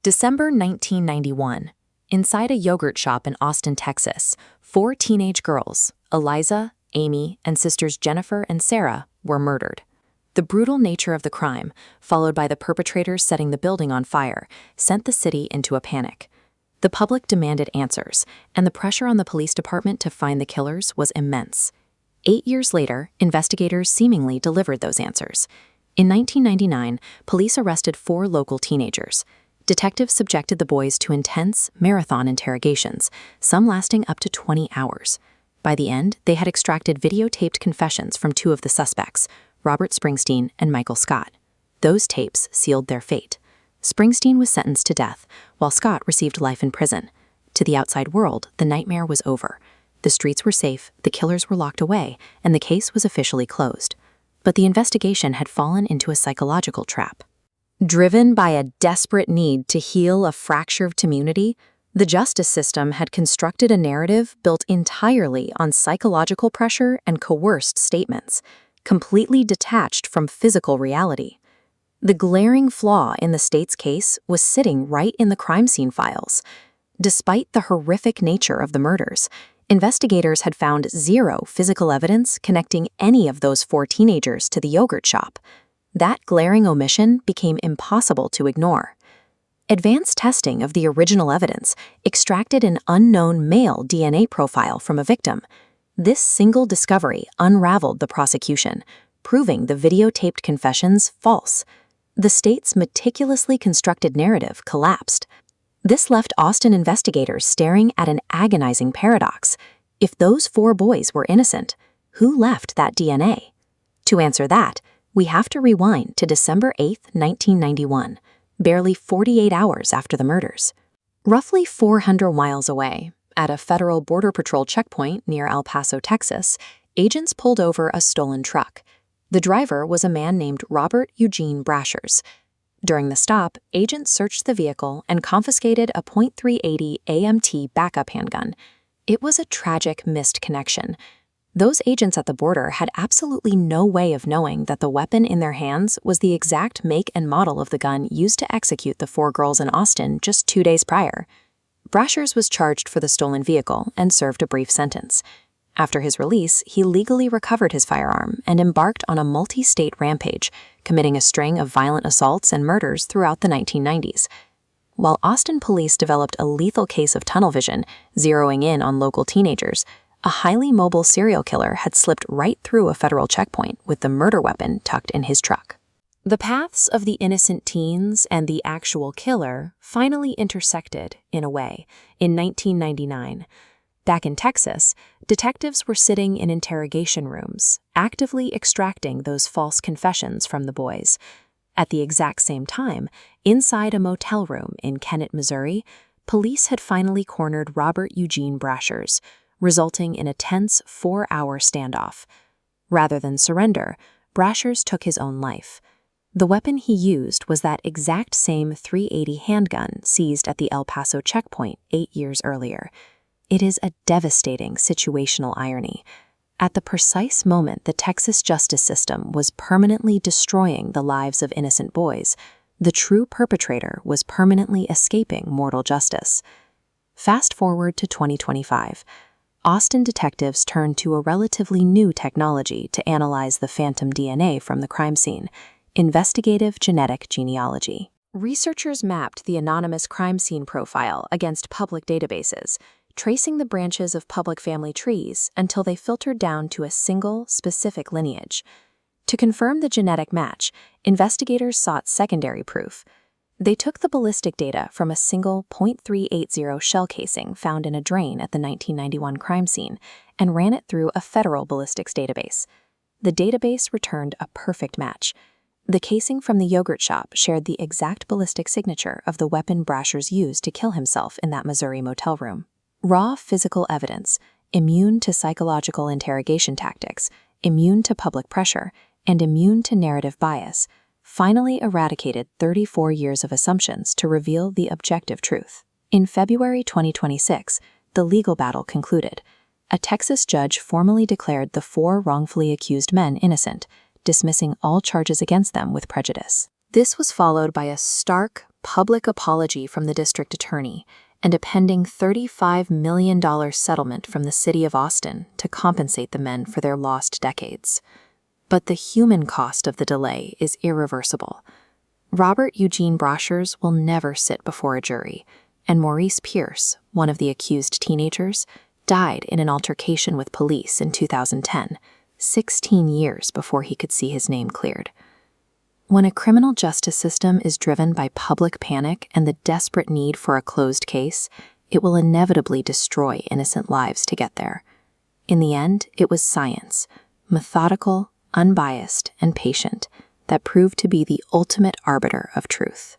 December 1991. Inside a yogurt shop in Austin, Texas, 4 teenage girls, Eliza, Amy, and sisters Jennifer and Sarah, were murdered. The brutal nature of the crime, followed by the perpetrators setting the building on fire, sent the city into a panic. The public demanded answers, and the pressure on the police department to find the killers was immense. 8 years later, investigators seemingly delivered those answers. In 1999, police arrested 4 local teenagers. Detectives subjected the boys to intense, marathon interrogations, some lasting up to 20 hours. By the end, they had extracted videotaped confessions from 2 of the suspects, Robert Springsteen and Michael Scott. Those tapes sealed their fate. Springsteen was sentenced to death, while Scott received life in prison. To the outside world, the nightmare was over. The streets were safe, the killers were locked away, and the case was officially closed. But the investigation had fallen into a psychological trap. Driven by a desperate need to heal a fractured community, the justice system had constructed a narrative built entirely on psychological pressure and coerced statements, completely detached from physical reality. The glaring flaw in the state's case was sitting right in the crime scene files. Despite the horrific nature of the murders, investigators had found 0 physical evidence connecting any of those 4 teenagers to the yogurt shop. That glaring omission became impossible to ignore. Advanced testing of the original evidence extracted an unknown male DNA profile from a victim. This single discovery unraveled the prosecution, proving the videotaped confessions false. The state's meticulously constructed narrative collapsed. This left Austin investigators staring at an agonizing paradox. If those 4 boys were innocent, who left that DNA? To answer that, we have to rewind to December 8, 1991, barely 48 hours after the murders. Roughly 400 miles away, at a federal Border Patrol checkpoint near El Paso, Texas, agents pulled over a stolen truck. The driver was a man named Robert Eugene Brashers. During the stop, agents searched the vehicle and confiscated a .380 AMT backup handgun. It was a tragic missed connection. Those agents at the border had absolutely no way of knowing that the weapon in their hands was the exact make and model of the gun used to execute the 4 girls in Austin just 2 days prior. Brashers was charged for the stolen vehicle and served a brief sentence. After his release, he legally recovered his firearm and embarked on a multi-state rampage, committing a string of violent assaults and murders throughout the 1990s. While Austin police developed a lethal case of tunnel vision, zeroing in on local teenagers, a highly mobile serial killer had slipped right through a federal checkpoint with the murder weapon tucked in his truck. The paths of the innocent teens and the actual killer finally intersected, in a way, in 1999. Back in Texas, detectives were sitting in interrogation rooms, actively extracting those false confessions from the boys. At the exact same time, inside a motel room in Kennett, Missouri, police had finally cornered Robert Eugene Brashers, resulting in a tense 4-hour standoff. Rather than surrender, Brashers took his own life. The weapon he used was that exact same .380 handgun seized at the El Paso checkpoint 8 years earlier. It is a devastating situational irony. At the precise moment the Texas justice system was permanently destroying the lives of innocent boys, the true perpetrator was permanently escaping mortal justice. Fast forward to 2025. Austin detectives turned to a relatively new technology to analyze the phantom DNA from the crime scene: investigative genetic genealogy. Researchers mapped the anonymous crime scene profile against public databases, tracing the branches of public family trees until they filtered down to a single, specific lineage. To confirm the genetic match, investigators sought secondary proof. They took the ballistic data from a single .380 shell casing found in a drain at the 1991 crime scene and ran it through a federal ballistics database. The database returned a perfect match. The casing from the yogurt shop shared the exact ballistic signature of the weapon Brashers used to kill himself in that Missouri motel room. Raw physical evidence, immune to psychological interrogation tactics, immune to public pressure, and immune to narrative bias, finally eradicated 34 years of assumptions to reveal the objective truth. In February 2026, the legal battle concluded. A Texas judge formally declared the 4 wrongfully accused men innocent, dismissing all charges against them with prejudice. This was followed by a stark, public apology from the district attorney and a pending $35 million settlement from the city of Austin to compensate the men for their lost decades. But the human cost of the delay is irreversible. Robert Eugene Brochers will never sit before a jury, and Maurice Pierce, one of the accused teenagers, died in an altercation with police in 2010, 16 years before he could see his name cleared. When a criminal justice system is driven by public panic and the desperate need for a closed case, it will inevitably destroy innocent lives to get there. In the end, it was science, methodical, unbiased, and patient, that proved to be the ultimate arbiter of truth.